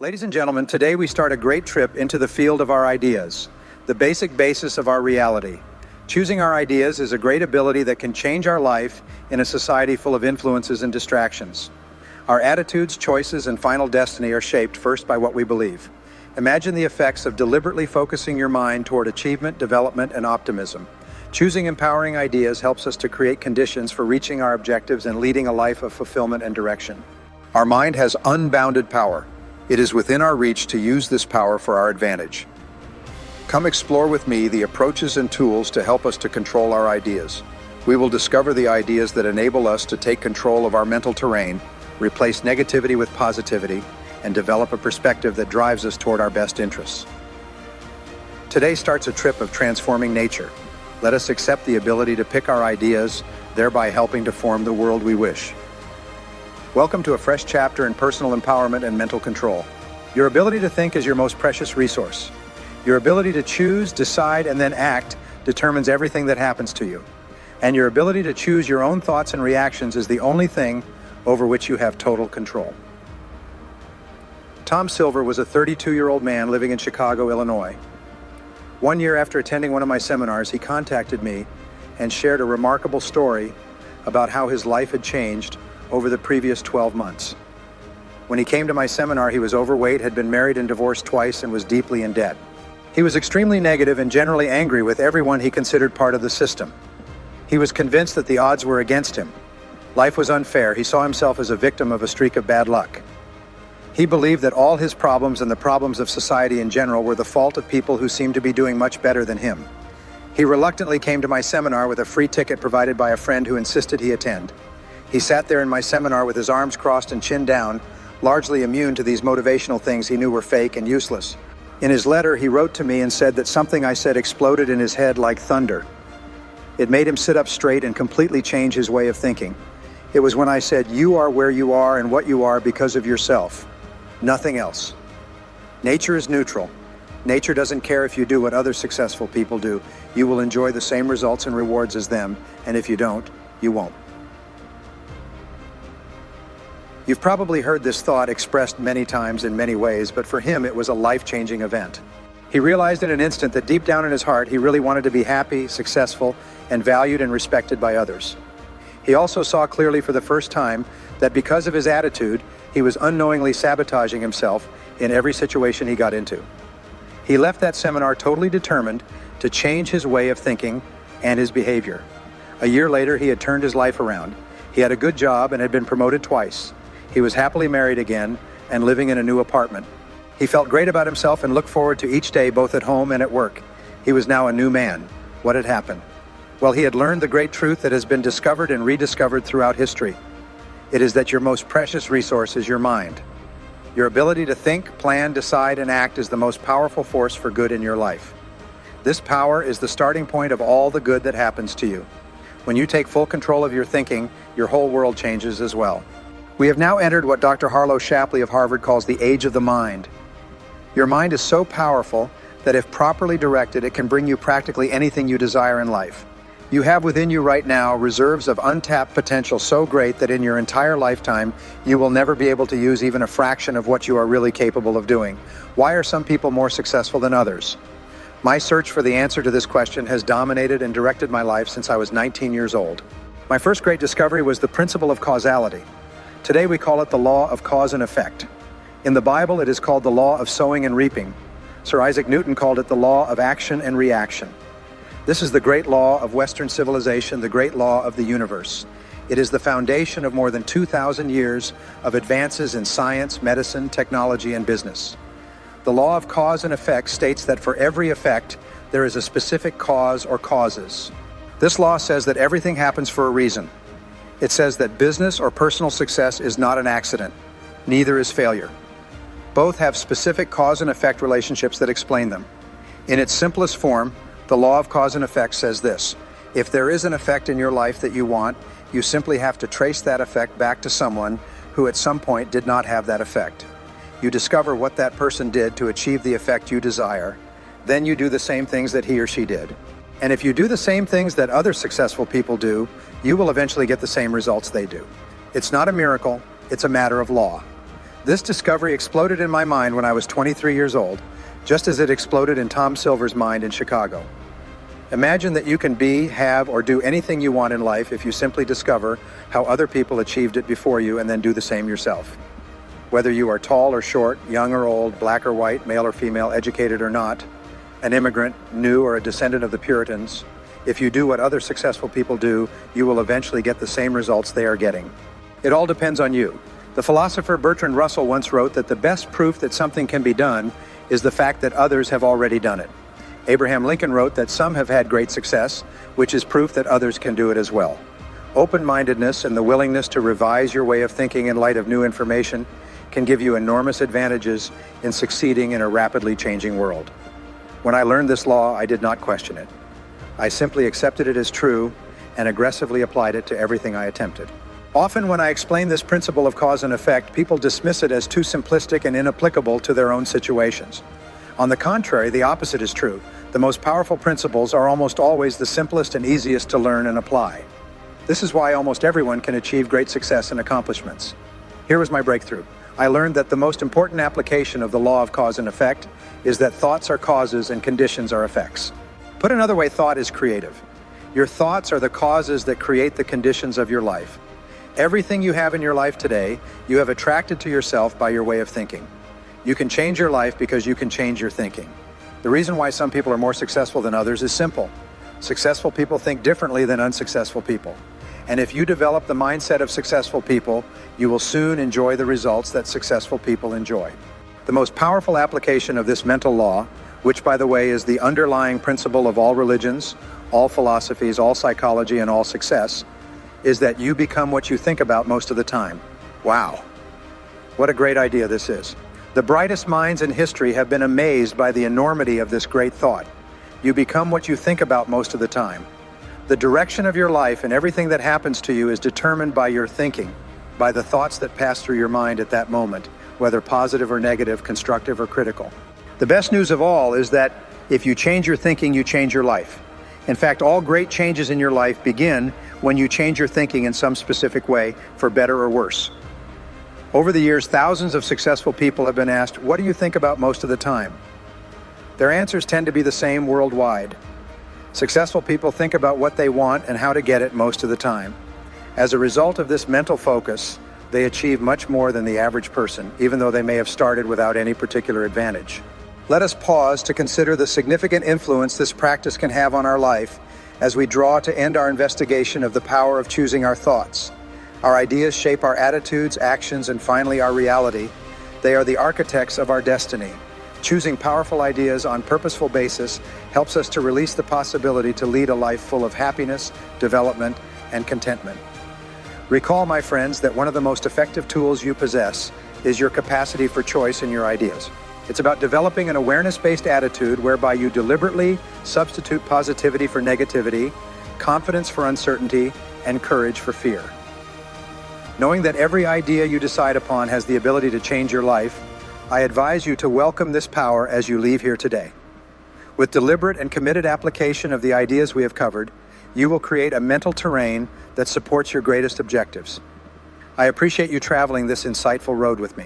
Ladies and gentlemen, today we start a great trip into the field of our ideas, the basic basis of our reality. Choosing our ideas is a great ability that can change our life in a society full of influences and distractions. Our attitudes, choices, and final destiny are shaped first by what we believe. Imagine the effects of deliberately focusing your mind toward achievement, development, and optimism. Choosing empowering ideas helps us to create conditions for reaching our objectives and leading a life of fulfillment and direction. Our mind has unbounded power. It is within our reach to use this power for our advantage. Come explore with me the approaches and tools to help us to control our ideas. We will discover the ideas that enable us to take control of our mental terrain, replace negativity with positivity, and develop a perspective that drives us toward our best interests. Today starts a trip of transforming nature. Let us accept the ability to pick our ideas, thereby helping to form the world we wish. Welcome to a fresh chapter in personal empowerment and mental control. Your ability to think is your most precious resource. Your ability to choose, decide, and then act determines everything that happens to you. And your ability to choose your own thoughts and reactions is the only thing over which you have total control. Tom Silver was a 32-year-old man living in Chicago, Illinois. One year after attending one of my seminars, he contacted me and shared a remarkable story about how his life had changed over the previous 12 months. When he came to my seminar, he was overweight, had been married and divorced twice, and was deeply in debt. He was extremely negative and generally angry with everyone he considered part of the system. He was convinced that the odds were against him. Life was unfair. He saw himself as a victim of a streak of bad luck. He believed that all his problems and the problems of society in general were the fault of people who seemed to be doing much better than him. He reluctantly came to my seminar with a free ticket provided by a friend who insisted he attend. He sat there in my seminar with his arms crossed and chin down, largely immune to these motivational things he knew were fake and useless. In his letter, he wrote to me and said that something I said exploded in his head like thunder. It made him sit up straight and completely change his way of thinking. It was when I said, "You are where you are and what you are because of yourself. Nothing else." Nature is neutral. Nature doesn't care if you do what other successful people do. You will enjoy the same results and rewards as them, and if you don't, you won't. You've probably heard this thought expressed many times in many ways, but for him it was a life-changing event. He realized in an instant that deep down in his heart he really wanted to be happy, successful, and valued and respected by others. He also saw clearly for the first time that because of his attitude, he was unknowingly sabotaging himself in every situation he got into. He left that seminar totally determined to change his way of thinking and his behavior. A year later, he had turned his life around. He had a good job and had been promoted twice. He was happily married again and living in a new apartment. He felt great about himself and looked forward to each day both at home and at work. He was now a new man. What had happened? Well, he had learned the great truth that has been discovered and rediscovered throughout history. It is that your most precious resource is your mind. Your ability to think, plan, decide, and act is the most powerful force for good in your life. This power is the starting point of all the good that happens to you. When you take full control of your thinking, your whole world changes as well. We have now entered what Dr. Harlow Shapley of Harvard calls the age of the mind. Your mind is so powerful that if properly directed, it can bring you practically anything you desire in life. You have within you right now reserves of untapped potential so great that in your entire lifetime, you will never be able to use even a fraction of what you are really capable of doing. Why are some people more successful than others? My search for the answer to this question has dominated and directed my life since I was 19 years old. My first great discovery was the principle of causality. Today we call it the law of cause and effect. In the Bible, it is called the law of sowing and reaping. Sir Isaac Newton called it the law of action and reaction. This is the great law of Western civilization, the great law of the universe. It is the foundation of more than 2,000 years of advances in science, medicine, technology, and business. The law of cause and effect states that for every effect, there is a specific cause or causes. This law says that everything happens for a reason. It says that business or personal success is not an accident. Neither is failure. Both have specific cause and effect relationships that explain them. In its simplest form, the law of cause and effect says this: if there is an effect in your life that you want, you simply have to trace that effect back to someone who at some point did not have that effect. You discover what that person did to achieve the effect you desire. Then you do the same things that he or she did. And if you do the same things that other successful people do, you will eventually get the same results they do. It's not a miracle, it's a matter of law. This discovery exploded in my mind when I was 23 years old, just as it exploded in Tom Silver's mind in Chicago. Imagine that you can be, have, or do anything you want in life if you simply discover how other people achieved it before you and then do the same yourself. Whether you are tall or short, young or old, black or white, male or female, educated or not, an immigrant, new or a descendant of the Puritans, if you do what other successful people do, you will eventually get the same results they are getting. It all depends on you. The philosopher Bertrand Russell once wrote that the best proof that something can be done is the fact that others have already done it. Abraham Lincoln wrote that some have had great success, which is proof that others can do it as well. Open-mindedness and the willingness to revise your way of thinking in light of new information can give you enormous advantages in succeeding in a rapidly changing world. When I learned this law, I did not question it. I simply accepted it as true and aggressively applied it to everything I attempted. Often when I explain this principle of cause and effect, people dismiss it as too simplistic and inapplicable to their own situations. On the contrary, the opposite is true. The most powerful principles are almost always the simplest and easiest to learn and apply. This is why almost everyone can achieve great success and accomplishments. Here was my breakthrough. I learned that the most important application of the law of cause and effect is that thoughts are causes and conditions are effects. Put another way, thought is creative. Your thoughts are the causes that create the conditions of your life. Everything you have in your life today, you have attracted to yourself by your way of thinking. You can change your life because you can change your thinking. The reason why some people are more successful than others is simple. Successful people think differently than unsuccessful people. And if you develop the mindset of successful people, you will soon enjoy the results that successful people enjoy. The most powerful application of this mental law, which by the way is the underlying principle of all religions, all philosophies, all psychology, and all success, is that you become what you think about most of the time. Wow. What a great idea this is. The brightest minds in history have been amazed by the enormity of this great thought. You become what you think about most of the time. The direction of your life and everything that happens to you is determined by your thinking, by the thoughts that pass through your mind at that moment, whether positive or negative, constructive or critical. The best news of all is that if you change your thinking, you change your life. In fact, all great changes in your life begin when you change your thinking in some specific way, for better or worse. Over the years, thousands of successful people have been asked, what do you think about most of the time? Their answers tend to be the same worldwide. Successful people think about what they want and how to get it most of the time. As a result of this mental focus, they achieve much more than the average person, even though they may have started without any particular advantage. Let us pause to consider the significant influence this practice can have on our life as we draw to end our investigation of the power of choosing our thoughts. Our ideas shape our attitudes, actions, and finally our reality. They are the architects of our destiny. Choosing powerful ideas on purposeful basis helps us to release the possibility to lead a life full of happiness, development, and contentment. Recall, my friends, that one of the most effective tools you possess is your capacity for choice in your ideas. It's about developing an awareness-based attitude whereby you deliberately substitute positivity for negativity, confidence for uncertainty, and courage for fear. Knowing that every idea you decide upon has the ability to change your life, I advise you to welcome this power as you leave here today. With deliberate and committed application of the ideas we have covered, you will create a mental terrain that supports your greatest objectives. I appreciate you traveling this insightful road with me.